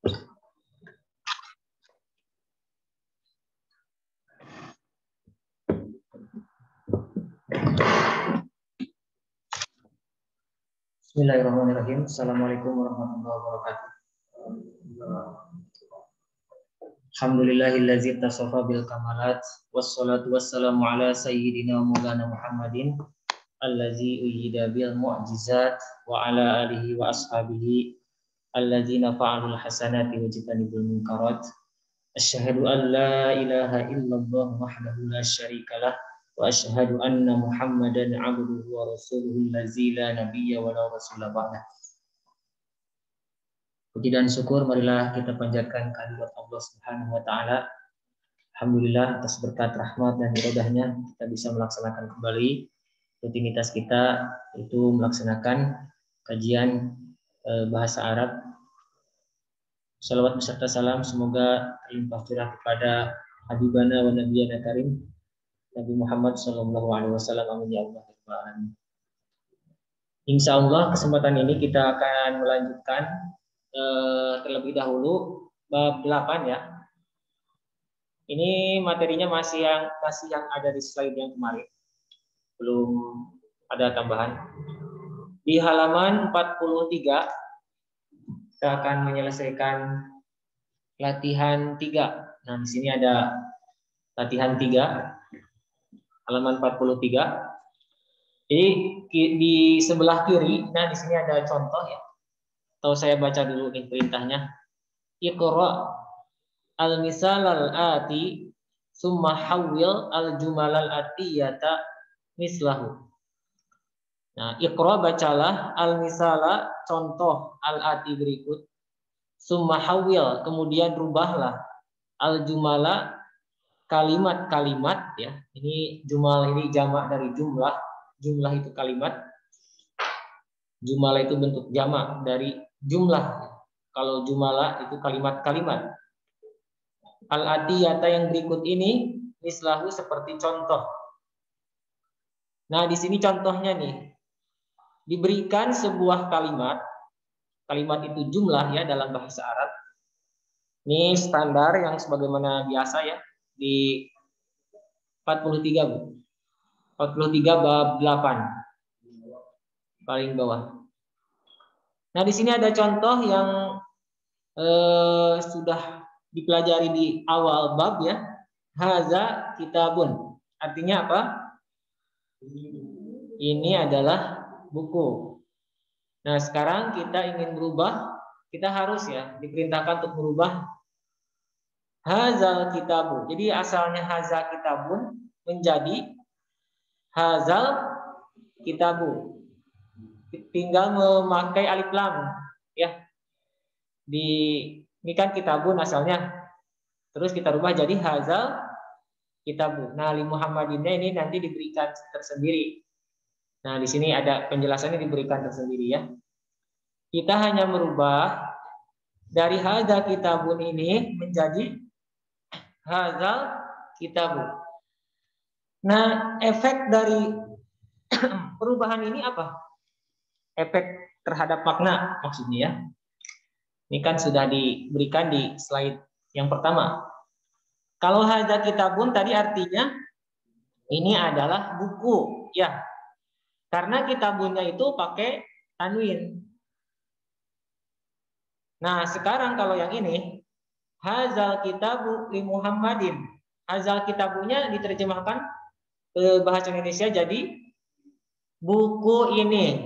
Bismillahirrahmanirrahim. Assalamualaikum warahmatullahi wabarakatuh. Alhamdulillahillazi tasafa bil kamalat wassalatu wassalamu ala sayyidina maulana Muhammadin allazi uyyida bil mu'jizat wa ala alihi wa ashabihi alladzina fa'alul hasanati wa jitanibul munkarat. Asyhadu an la ilaha illallah wahdahu la syarikalah wa asyhadu anna Muhammadan abduhu wa rasuluhu allazi la nabiyya wa la rasula ba'dah. Puji dan syukur marilah kita panjatkan kehadirat Allah Subhanahu wa taala. Alhamdulillah atas berkat rahmat dan iradahnya kita bisa melaksanakan kembali rutinitas kita, yaitu melaksanakan kajian bahasa Arab. Salawat beserta salam semoga terlimpah curah kepada habibana wa nabiyana karim Nabi Muhammad sallallahu alaihi wasallam. Amin ya Allah. Insyaallah kesempatan ini kita akan melanjutkan terlebih dahulu bab 8 ya. Ini materinya masih yang ada di slide yang kemarin. Belum ada tambahan. Di halaman 43 kita akan menyelesaikan latihan 3. Nah, di sini ada latihan 3 halaman 43. Jadi di sebelah kiri, nah di sini ada contoh ya. Atau saya baca dulu nih perintahnya. Iqra al-misal al-ati summa hawwil al-jumal al-atiyata mislahu. Nah, iqra bacalah al-misala contoh al-ati berikut. Summa hawwil kemudian rubahlah al-jumala kalimat-kalimat ya. Ini jumal ini jamak dari jumlah. Jumlah itu kalimat. Jumlah itu bentuk jamak dari jumlah. Kalau jumlah itu kalimat-kalimat. Al-atiyata yang berikut ini mislahu seperti contoh. Nah, di sini contohnya nih. Diberikan sebuah kalimat. Kalimat itu jumlah ya dalam bahasa Arab. Ini standar yang sebagaimana biasa ya di 43 Bu. 43 bab 8. Paling bawah. Nah, di sini ada contoh yang sudah dipelajari di awal bab ya. Haza kitabun. Artinya apa? Ini adalah buku. Nah, sekarang kita ingin berubah, kita harus ya diperintahkan untuk merubah hazal kitabu. Jadi asalnya haza kitabun menjadi hazal kitabu. Tinggal memakai alif lam ya. Ini kan kitabun asalnya. Terus kita rubah jadi hazal kitabu. Nah, li Muhammadinnya ini nanti diberikan tersendiri. Nah, di sini ada penjelasannya diberikan tersendiri ya. Kita hanya merubah dari hazal kitabun ini menjadi hazal kitabu. Nah, efek dari perubahan ini apa? Efek terhadap makna maksudnya ya. Ini kan sudah diberikan di slide yang pertama. Kalau hadza kitabun tadi artinya ini adalah buku ya. Karena kitabunnya itu pakai tanwin. Nah, sekarang kalau yang ini hazal kitabu li Muhammadin. Hazal kitabunya diterjemahkan ke bahasa Indonesia jadi buku ini.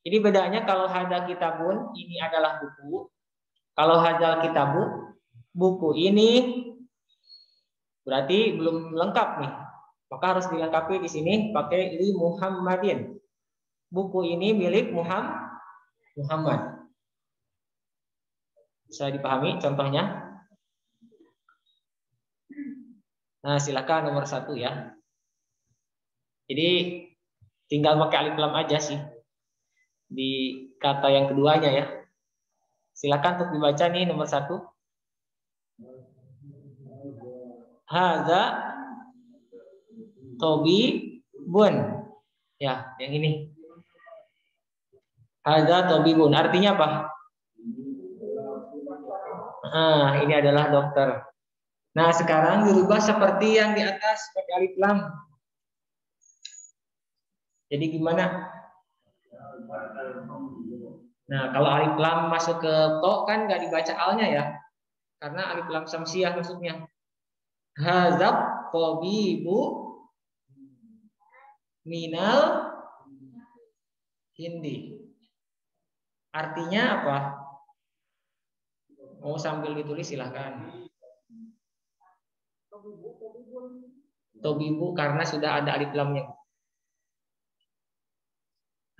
Jadi bedanya kalau hadza kitabun ini adalah buku. Kalau hazal kitabu buku ini berarti belum lengkap nih. Maka harus dilengkapi di sini pakai li Muhammadin. Buku ini milik Muhammad. Bisa dipahami contohnya? Nah, silakan nomor 1 ya. Jadi tinggal pakai alif lam aja sih di kata yang keduanya ya. Silakan untuk dibaca nih nomor 1. Hadza tabibun. Ya, yang ini. Hadza tabibun artinya apa? Nah, ini adalah dokter. Nah, sekarang dirubah seperti yang di atas pakai alif lam. Jadi gimana? Nah, kalau alif lam masuk ke to kan nggak dibaca alnya ya, karena alif lam samsiah maksudnya. Hazab tobibu minal hindi. Artinya apa? Mau sambil ditulis silahkan. Tobibu karena sudah ada alif lamnya.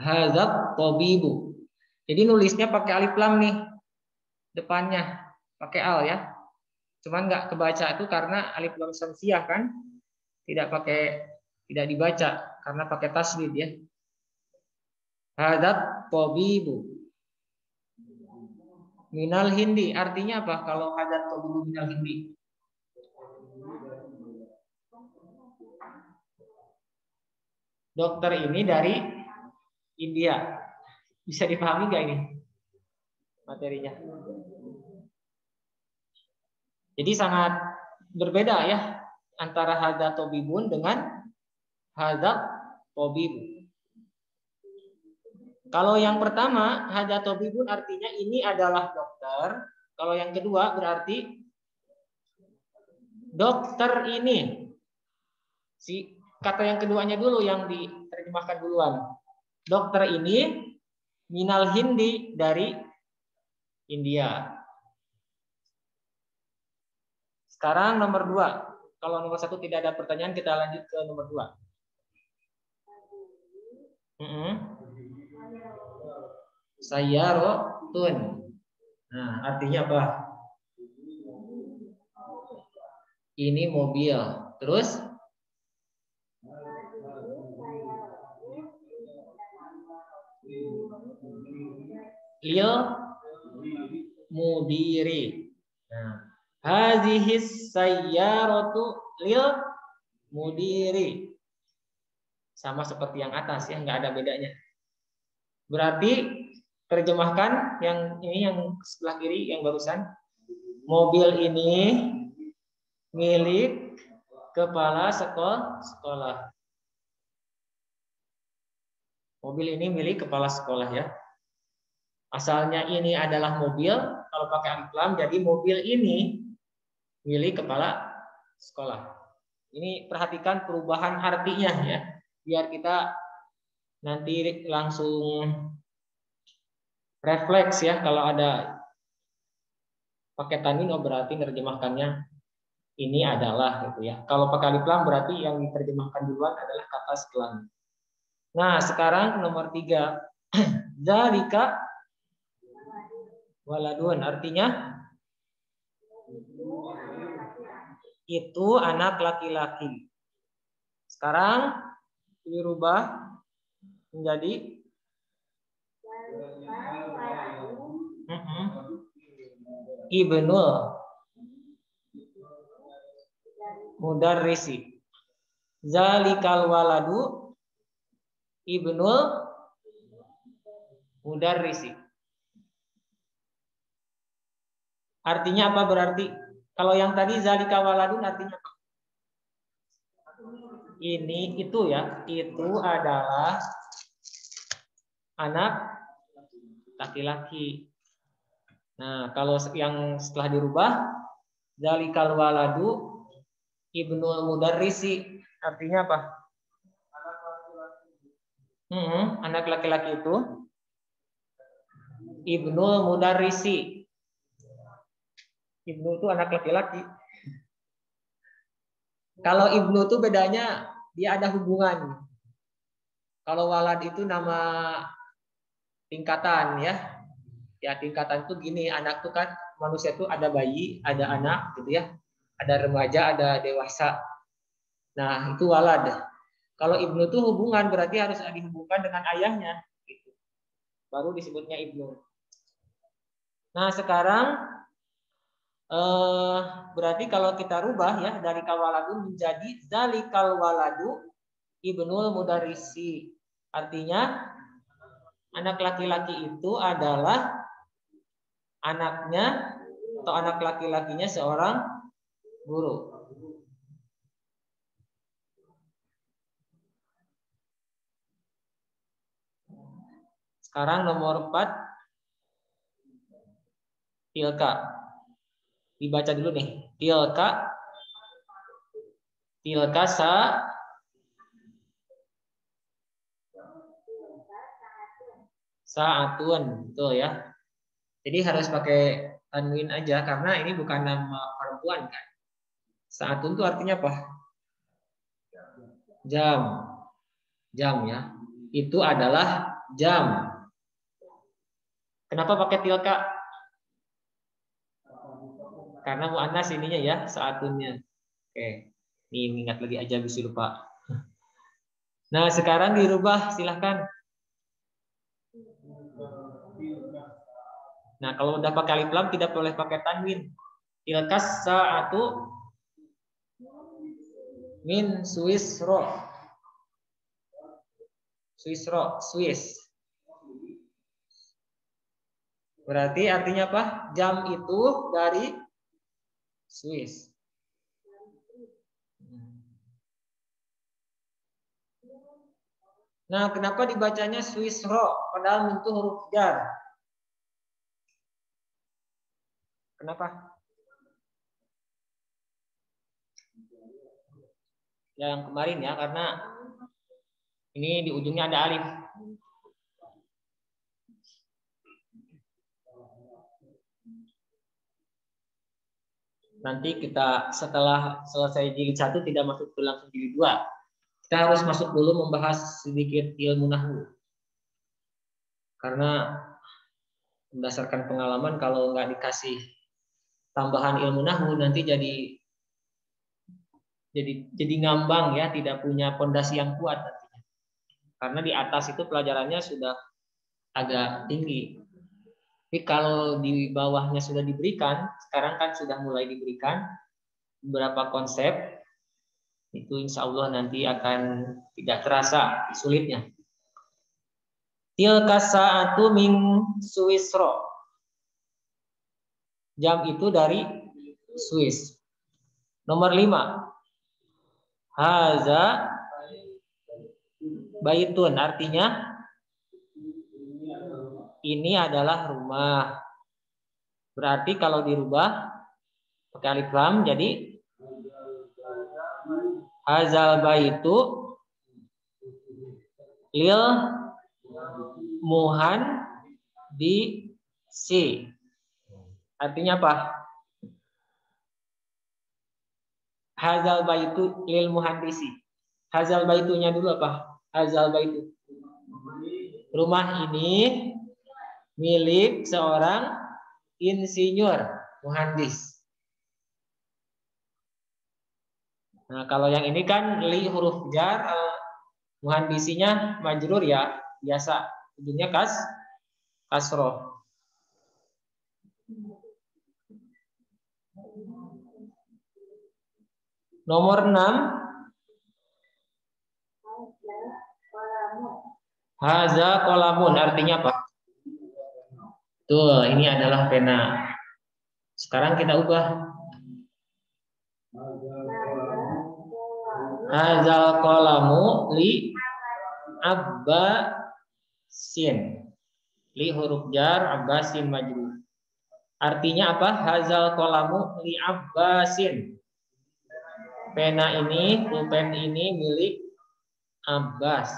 Hazab tobibu. Jadi nulisnya pakai alif lam nih depannya, pakai al ya. Cuman nggak kebaca itu karena alif lam samsiah kan, tidak dibaca karena pakai tasdid ya. Hazab tobibu minal hindi. Artinya apa kalau hazab tobibu minal hindi? Dokter ini dari India. Bisa dipahami nggak ini materinya? Jadi sangat berbeda ya antara hadza tobibun dengan hadza tobib. Kalau yang pertama hadza tobibun artinya ini adalah dokter. Kalau yang kedua berarti dokter ini. Si kata yang keduanya dulu yang diterjemahkan duluan. Dokter ini minal hindi dari India. Sekarang nomor 2. Kalau nomor 1 tidak ada pertanyaan, kita lanjut ke nomor 2. Sayyarotun. Nah, artinya apa? Ini mobil. Terus? Lil mudiri. Nah, hazihis sayyaratu lil mudiri. Sama seperti yang atas ya, nggak ada bedanya. Berarti terjemahkan yang ini yang sebelah kiri yang barusan. Mobil ini milik kepala sekolah. Mobil ini milik kepala sekolah ya. Asalnya ini adalah mobil, kalau pakai alif lam jadi mobil ini milik kepala sekolah. Ini perhatikan perubahan artinya ya, biar kita nanti langsung refleks ya kalau ada pakai tanwin oh berarti menerjemahkannya ini adalah gitu ya. Kalau pakai alif lam berarti yang diterjemahkan duluan adalah kata setelahnya. Nah, sekarang nomor 3. Zalika waladun artinya itu anak laki-laki. Sekarang dirubah menjadi ibnul mudarrisi. Zalikal waladu ibnul mudarrisi. Artinya apa berarti? Kalau yang tadi zalika waladun artinya apa? Ini itu ya, itu adalah anak laki-laki. Nah, kalau yang setelah dirubah zalikal waladu ibnul mudarrisi artinya apa? Anak laki-laki itu ibnul mudarrisi. Ibnu itu anak laki-laki. Kalau ibnu itu bedanya dia ada hubungan. Kalau walad itu nama tingkatan ya. Ya tingkatan itu gini, anak itu kan manusia itu ada bayi, ada anak gitu ya. Ada remaja, ada dewasa. Nah, itu walad. Kalau ibnu itu hubungan berarti harus dihubungkan dengan ayahnya gitu. Baru disebutnya ibnu. Nah, sekarang berarti kalau kita rubah ya dari kawaladun menjadi zalikal waladu ibnul mudarrisi. Artinya anak laki-laki itu adalah anaknya atau anak laki-lakinya seorang guru. Sekarang nomor 4, tilka. Dibaca dulu nih. Tilka saatun. Betul ya. Jadi harus pakai tanwin aja karena ini bukan nama perempuan kan. Saatun itu artinya apa? Jam. Jam ya. Itu adalah jam. Kenapa pakai tilka? Karena muannas ininya ya, saatunnya. Oke. Ini ingat lagi aja bisa lupa. Nah, sekarang dirubah silahkan. Nah, kalau udah pakai alif lam tidak boleh pakai tanwin. Tilkas saatu min Swiss. Berarti artinya apa? Jam itu dari Swiss. Nah, kenapa dibacanya Swiss ro? Padahal itu huruf jar. Kenapa? Yang kemarin ya, karena ini di ujungnya ada alif. Nanti kita setelah selesai jilid 1 tidak masuk ke langsung jilid 2. Kita harus masuk dulu membahas sedikit ilmu nahwu. Karena berdasarkan pengalaman kalau nggak dikasih tambahan ilmu nahwu nanti jadi ngambang ya, tidak punya pondasi yang kuat nantinya. Karena di atas itu pelajarannya sudah agak tinggi. Tapi kalau di bawahnya sudah diberikan, sekarang kan sudah mulai diberikan beberapa konsep, itu insya Allah nanti akan tidak terasa sulitnya. Tilka saatu min Swiss-ro. Jam itu dari Swiss. Nomor 5. Haza baitun, artinya ini adalah rumah. Berarti kalau dirubah pakai alif lam jadi hazal baitu lil muhan di si. Artinya apa? Hazal baitu lil muhandisi. Hazal baitunya dulu apa? Hazal baitu. Rumah ini milik seorang insinyur, muhandis. Nah, kalau yang ini kan li huruf jar, muhandisinya majrur ya, biasa. Ujungnya kasroh. Nomor 6. Haza kolamun, artinya apa? Tuh, ini adalah pena. Sekarang kita ubah. Hazal kolamu li abbasin. Li huruf jar, abbasin majrur. Artinya apa? Hazal kolamu li abbasin. Pena ini, pulpen ini milik Abbas.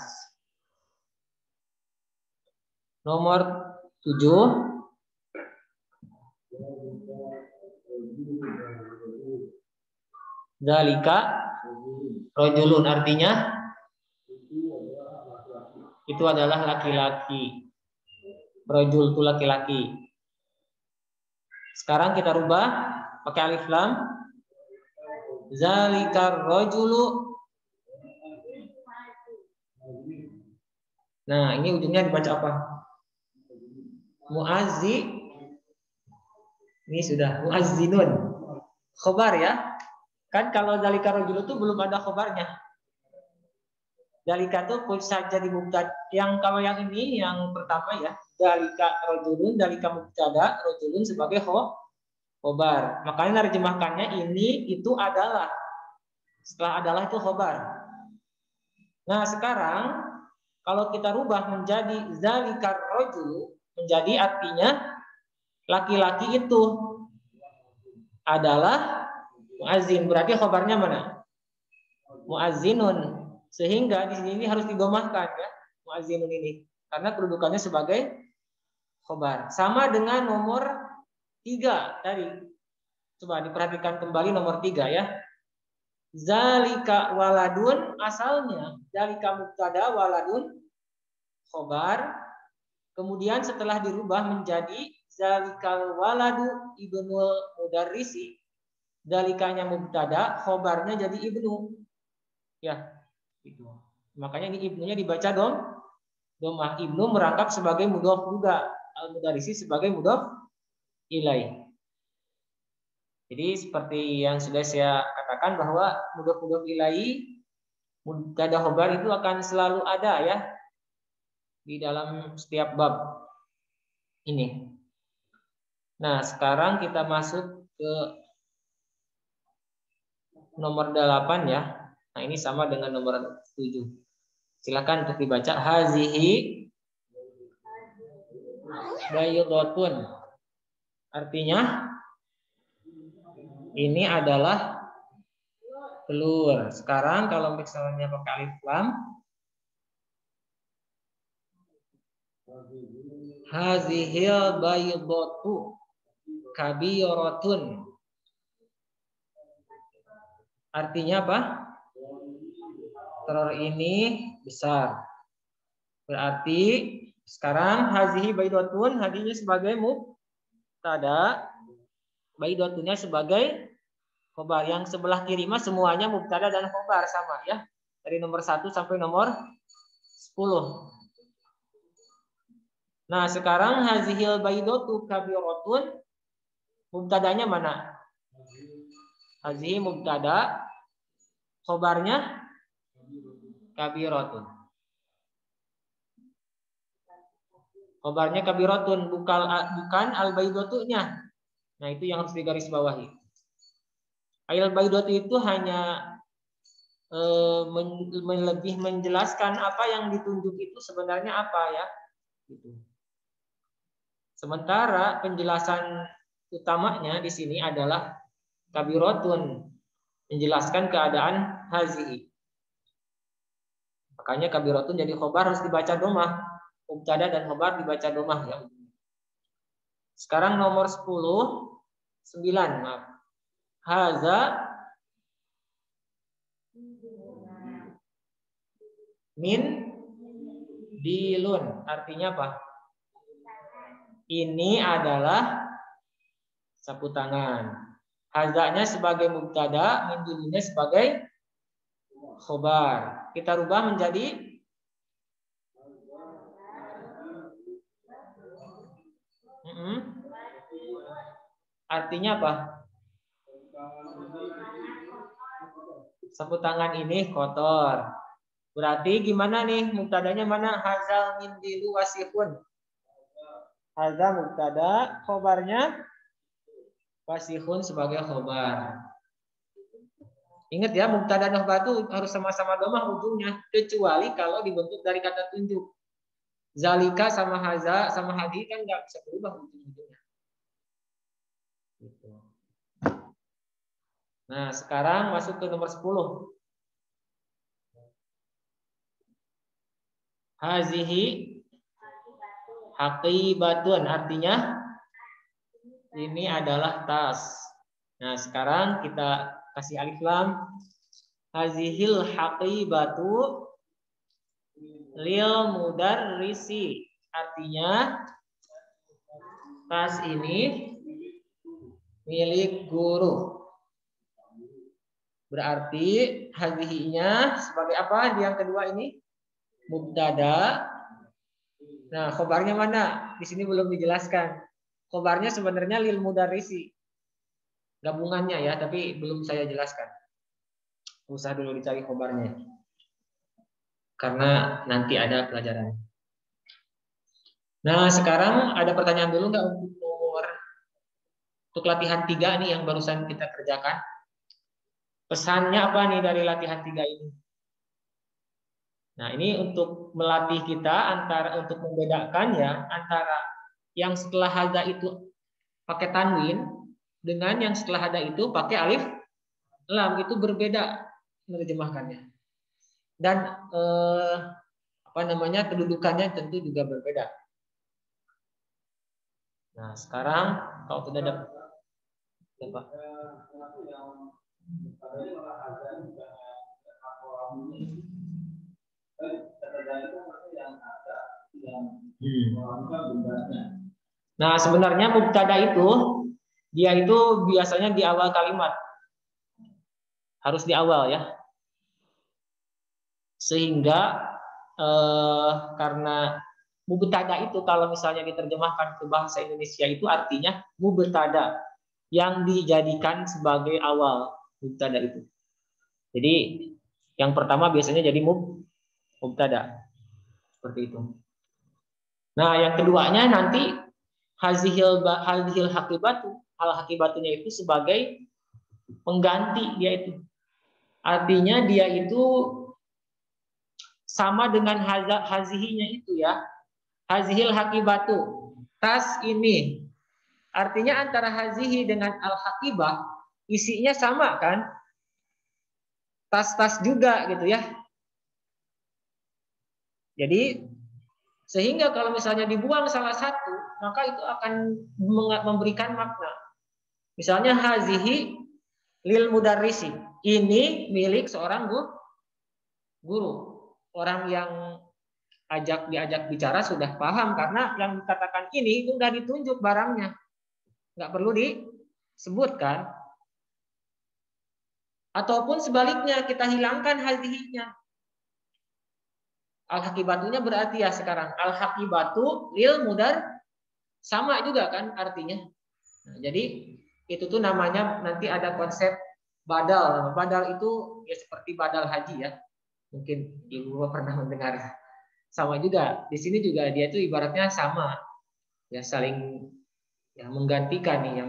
Nomor 7. Zalika rojulun, artinya itu adalah laki-laki. Rojul itu laki-laki. Sekarang kita rubah pakai alif lam. Zalika rojulu. Nah, ini ujungnya dibaca apa? Muazzi. Ini sudah muazzinun. Khobar ya. Kan kalau zalika rojulu itu belum ada khobarnya. Zalika itu saja di mubtada. Yang kalau yang ini yang pertama ya, zalika rojulun, zalika mubtada, rojulun sebagai khobar. Makanya nerjemahkannya ini, itu, adalah. Setelah adalah itu khobar. Nah sekarang kalau kita rubah menjadi zalikar rajulu, menjadi artinya laki-laki itu adalah muazzin. Berarti khobarnya mana? Muazzinun. Sehingga di sini harus didomahkan ya, muazzinun ini, karena kedudukannya sebagai khobar. Sama dengan nomor 3 tadi. Coba diperhatikan kembali nomor 3 ya. Zalika waladun, asalnya zalika mubtada, waladun khobar. Kemudian setelah dirubah menjadi zalikal waladu ibnul mudarrisi, zalikanya mubtada, khobarnya jadi ibnu. Ya, itu. Makanya ini ibnunya dibaca domah. Ibnu merangkap sebagai mudhof juga, al mudarrisi sebagai mudhof ilaih. Jadi seperti yang sudah saya katakan bahwa mudhof ilaih, mubtada khobar itu akan selalu ada ya di dalam setiap bab ini. Nah, sekarang kita masuk ke nomor 8 ya. Nah, ini sama dengan nomor 7. Silakan untuk dibaca. Hazihi bayudatun. Artinya ini adalah telur. Sekarang kalau misalnya pakai alif lam, hazihil baydatu kabiratun. Artinya apa? Telur ini besar. Berarti sekarang hazihi baydatun, hadinya sebagai mubtada, baydatunnya sebagai khobar. Yang sebelah kiri mah semuanya mubtada dan khobar sama ya. Dari nomor 1 sampai nomor 10. Nah, sekarang hazihil baydatu kabiratun, mubtadanya mana? Hazihi mubtada, khobarnya kabiratun. Khobarnya kabiratun, bukan al-baydatunya. Nah, itu yang harus digarisbawahi. Al-baydatu itu hanya lebih menjelaskan apa yang ditunjuk itu sebenarnya apa ya. Gitu. Sementara penjelasan utamanya di sini adalah kabiratun, menjelaskan keadaan hazihi. Makanya kabiratun jadi khobar harus dibaca domah. Mubtada dan khobar dibaca domah ya. Sekarang nomor 9, maaf. Haza min dilun. Artinya apa? Ini adalah sapu tangan. Hazanya sebagai mubtada, min dilunnya sebagai khobar. Kita rubah menjadi artinya apa? Sapu tangan ini kotor. Berarti gimana nih mubtadanya mana? Hazal min dilu wasihun. Haza mubtada, khobarnya wasihun sebagai khobar. Ingat ya, mubtada dan khobar itu harus sama-sama domah ujungnya, kecuali kalau dibentuk dari kata tunjuk. Zalika sama haza sama hadi kan nggak bisa berubah ujung-ujungnya. Gitu. Nah, sekarang masuk ke nomor 10. Hazihi haqibatun, artinya ini adalah tas. Nah, sekarang kita kasih alif lam. Hazihil haqibatu lil mudarrisi, artinya tas ini milik guru. Berarti hazihinya sebagai apa? Yang kedua ini mubtada. Nah, khobarnya mana? Di sini belum dijelaskan. Khobarnya sebenarnya lil mudarrisi. Gabungannya ya, tapi belum saya jelaskan. Usah dulu dicari khobarnya. Karena nanti ada pelajaran. Nah, sekarang ada pertanyaan dulu nggak untuk nomor Untuk latihan 3 nih yang barusan kita kerjakan. Pesannya apa nih dari latihan 3 ini? Nah, ini untuk melatih kita untuk membedakan ya antara yang setelah hada itu pakai tanwin dengan yang setelah hada itu pakai alif lam, itu berbeda menerjemahkannya. Dan kedudukannya tentu juga berbeda. Nah, sekarang kalau sudah ada apa? Nah, sebenarnya mubtada itu dia itu biasanya di awal kalimat. Harus di awal ya. Sehingga karena mubtada itu kalau misalnya diterjemahkan ke bahasa Indonesia itu artinya mubtada yang dijadikan sebagai awal mubtada itu. Jadi yang pertama biasanya jadi mubtada. Seperti itu. Nah, yang keduanya nanti hazihil hakibatu. Hal hakibatunya itu sebagai pengganti dia itu. Artinya dia itu sama dengan hazihinya itu ya. Hazihil hakibatu. Tas ini. Artinya antara hazihi dengan al-hakibah isinya sama kan? Tas-tas juga gitu ya. Jadi sehingga kalau misalnya dibuang salah satu, maka itu akan memberikan makna. Misalnya hazihi lil mudarrisi. Ini milik seorang guru. Orang yang diajak bicara sudah paham karena yang dikatakan ini itu sudah ditunjuk barangnya. Nggak perlu disebutkan. Ataupun sebaliknya kita hilangkan hazihinya. Al-hakibatunya berarti ya sekarang al-hakibatu lil mudar sama juga kan artinya. Nah, jadi itu tuh namanya nanti ada konsep badal. Badal itu ya seperti badal haji ya. Mungkin ibu pernah mendengar. Sama juga di sini juga dia itu ibaratnya sama ya, saling ya menggantikan nih,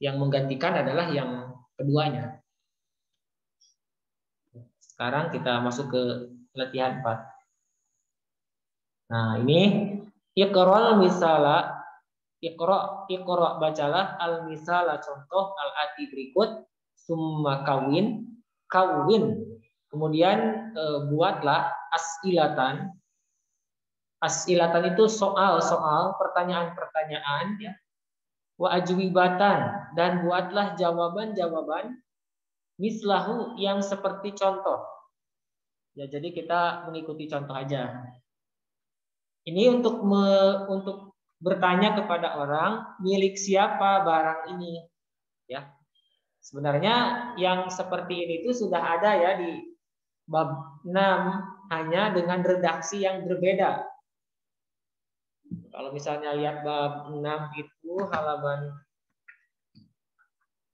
yang menggantikan adalah yang keduanya. Sekarang kita masuk ke latihan 4. Nah, ini iqra'al misala, iqra' bacalah al misala contoh al ati berikut, summa kawin. Kemudian buatlah as'ilatan. As'ilatan itu soal-soal, pertanyaan-pertanyaan ya. Wa ajwibatan, dan buatlah jawaban-jawaban mislahu yang seperti contoh. Ya, jadi kita mengikuti contoh aja. Ini untuk bertanya kepada orang milik siapa barang ini, ya. Sebenarnya yang seperti ini itu sudah ada ya di bab 6, hanya dengan redaksi yang berbeda. Kalau misalnya lihat bab 6 itu halaman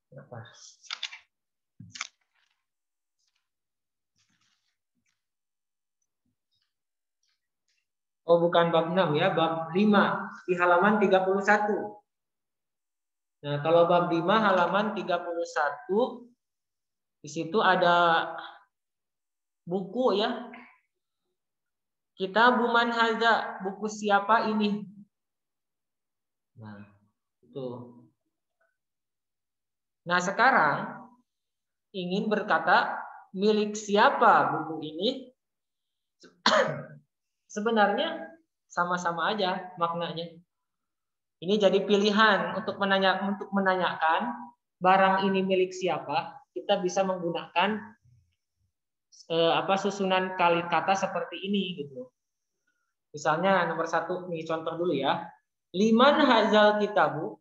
berapa? Oh, bukan bab 6 ya, bab 5 di halaman 31. Nah, kalau bab 5 halaman 31 di situ ada buku ya. Kita buman haza, buku siapa ini? Nah, itu. Nah, sekarang ingin berkata milik siapa buku ini? Sebenarnya sama-sama aja maknanya. Ini jadi pilihan untuk menanyakan barang ini milik siapa. Kita bisa menggunakan susunan kata seperti ini gitu. Misalnya nomor 1 nih, contoh dulu ya. Liman hazal kitabu,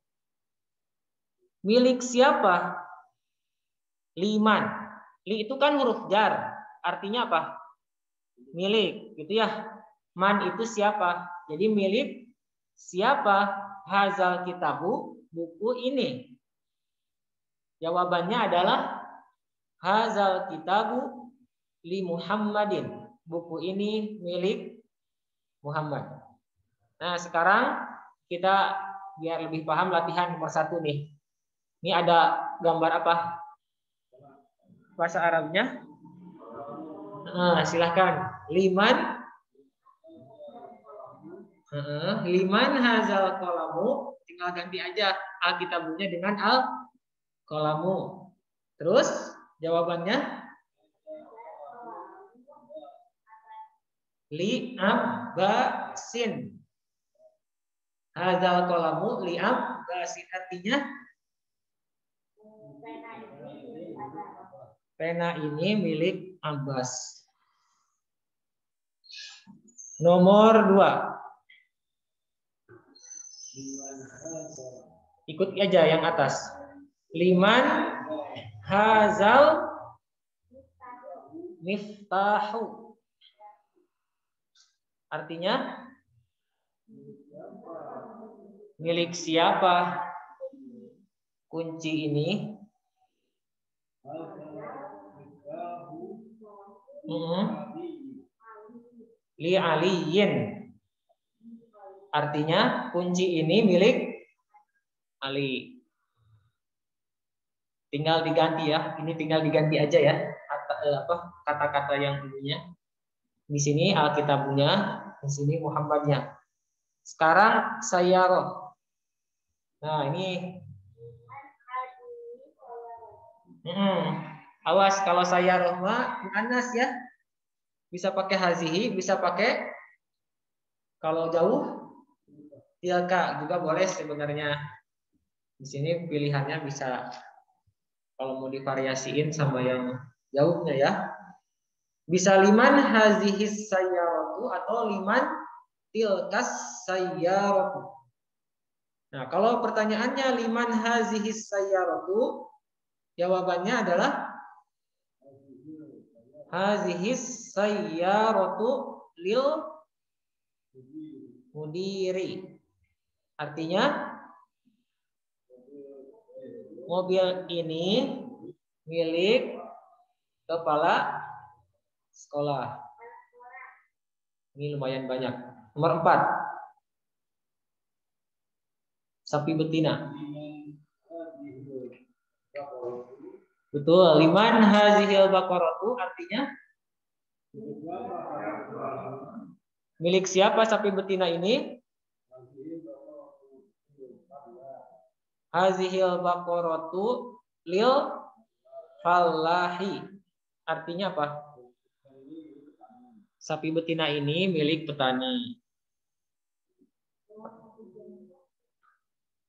milik siapa? Liman. Li itu kan huruf jar. Artinya apa? Milik, gitu ya. Man itu siapa? Jadi milik siapa hazal kitabu, buku ini? Jawabannya adalah hazal kitabu li Muhammadin. Buku ini milik Muhammad. Nah, sekarang kita biar lebih paham latihan nomor 1 nih. Ini ada gambar apa? Bahasa Arabnya? Silahkan. Liman hazal qalamu. Tinggal ganti aja alkitabnya dengan al-qalamu. Terus jawabannya? Li Abbasin. Hazal qalamu li Abbasin, artinya pena ini milik Abbas. Nomor 2. Ikut aja yang atas. Liman hazal miftahu. Artinya milik siapa kunci ini? Li aliyin. Artinya kunci ini milik Ali. Tinggal diganti ya. Ini tinggal diganti aja ya kata-kata yang dulunya. Di sini Alkitabnya, di sini Muhammadnya. Sekarang Sayyarah. Nah, ini awas kalau Sayyarah mah muannas ya. Bisa pakai hazihi, bisa pakai kalau jauh tilka juga boleh sebenarnya. Di sini pilihannya bisa kalau mau divariasiin sama yang jauhnya ya. Bisa liman hazihis sayyaratu atau liman tilkas sayyaratu. Nah, kalau pertanyaannya liman hazihis sayyaratu, jawabannya adalah hazihis sayyaratu lil mudiri. Artinya mobil ini milik kepala sekolah. Ini lumayan banyak. Nomor 4. Sapi betina. Betul. Liman hazihil baqaratu artinya milik siapa sapi betina ini? Hazihil baqaratu lil fallahi. Artinya apa? Sapi betina ini milik petani.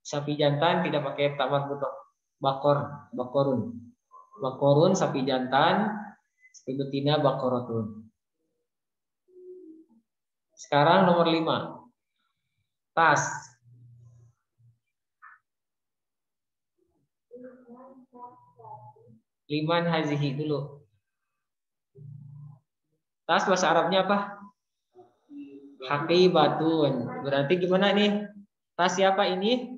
Sapi jantan tidak pakai tamar butok. Bakorun sapi jantan, sapi betina bakorotun. Sekarang nomor 5. Tas. Liman hazihi dulu. Tas bahasa Arabnya apa? Haqibatun. Berarti gimana nih? Tas siapa ini?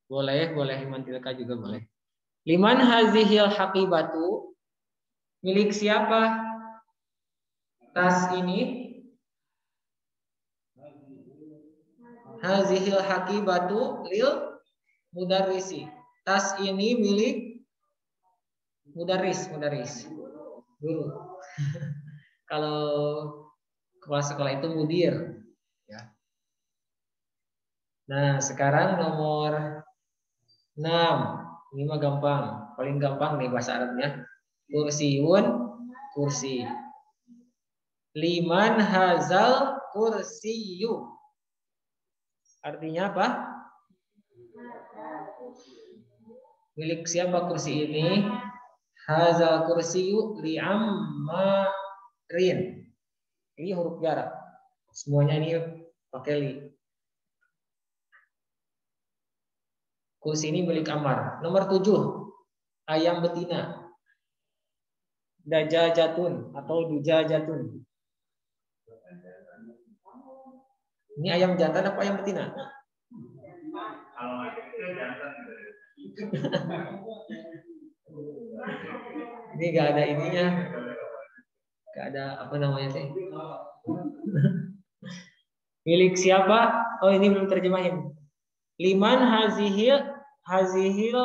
Boleh liman tilka juga boleh. Liman hazihil haqibatu, milik siapa tas ini? Hazihil haqibatu lil mudarrisi. Tas ini milik mudarris guru. Kalau kepala sekolah itu mudir ya. Nah, sekarang nomor 6. Ini mah gampang, paling gampang nih bahasa Arabnya. Kursiun, kursi. Liman hazal kursiyu. Artinya apa? Milik siapa kursi ini? Hazal kursiyu li ammarin. Ini huruf jar. Semuanya ini pakai li. Kursi ini milik Ammar. Nomor 7. Ayam betina. Dajajatun atau dujajatun. Ini ayam jantan apa ayam betina? Ini gak ada ininya. Gak ada apa namanya sih. Milik siapa? Oh, ini belum terjemahin. Liman hazihil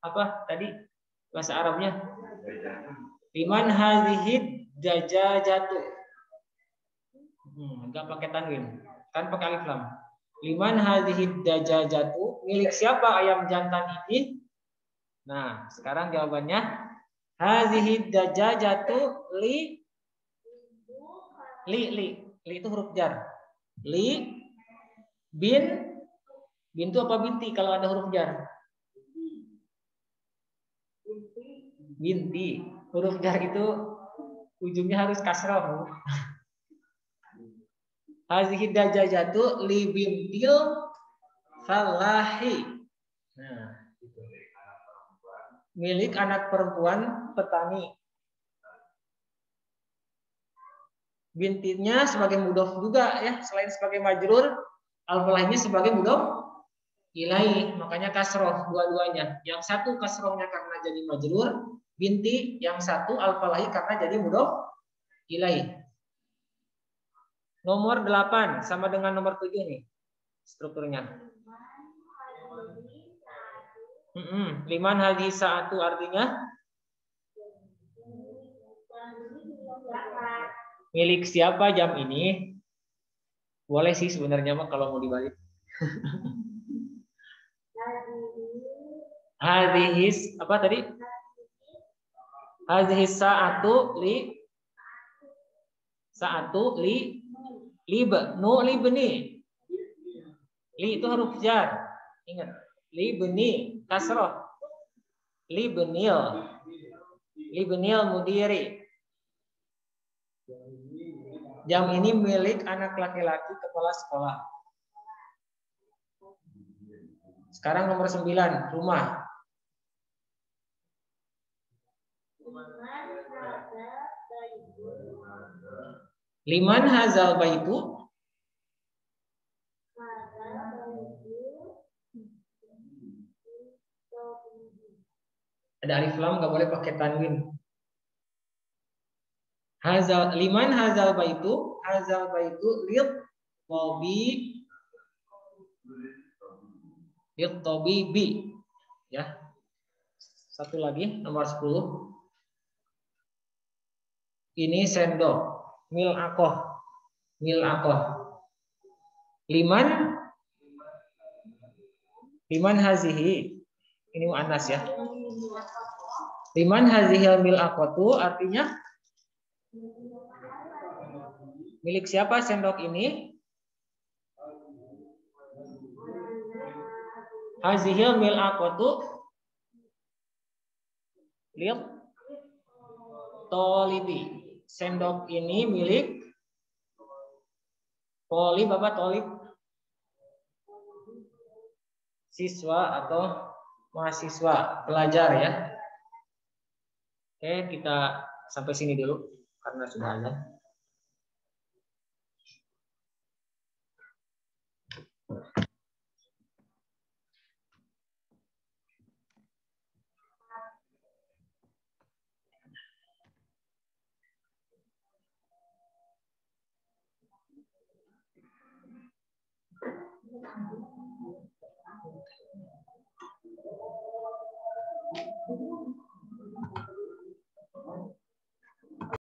apa tadi bahasa Arabnya? Liman hazihid dajajatu. Enggak pakai tanwin, kan pakai alif lam. Liman hazihid dajajatu, milik siapa ayam jantan ini? Nah, sekarang jawabannya hazihid dajajatu li itu huruf jar. Li bin itu apa binti kalau ada huruf jar? Binti. Huruf jar itu ujungnya harus kasroh. Hazihi dajajatu li bintil falahi. Nah, gitu. Milik anak perempuan petani. Bintinya sebagai mudhof juga ya, selain sebagai majrur, al-falahnya sebagai mudhof ilaih, makanya kasroh dua-duanya. Yang satu kasrohnya karena jadi majrur, binti, yang satu al-falahi karena jadi mudhof ilaih. Nomor 8 sama dengan nomor 7 nih strukturnya. Liman hadhi sa'atu artinya milik siapa jam ini? Boleh sih sebenarnya mah kalau mau dibalik. Hadhis apa tadi? Hadhis sa'atu li libni. Li itu huruf jar. Ingat. Libni kasroh. Libnil mudiri. Jam ini milik anak laki-laki kepala sekolah. Sekarang nomor 9, rumah. Liman hazal baitu? Ada alif lam, nggak boleh pakai tanwin. Liman hazal baitu? Hazal baitu lil tabibi. Ya. Satu lagi nomor 10. Ini sendok, mil'aqah. Liman hazihi. Ini muannas ya. Liman hazihil mil'aqatu artinya milik siapa sendok ini? Hazihil mil'aqatu lil tolibi. Sendok ini milik tolib apa tolib? Siswa atau mahasiswa, pelajar ya. Oke, kita sampai sini dulu karena sudah azan.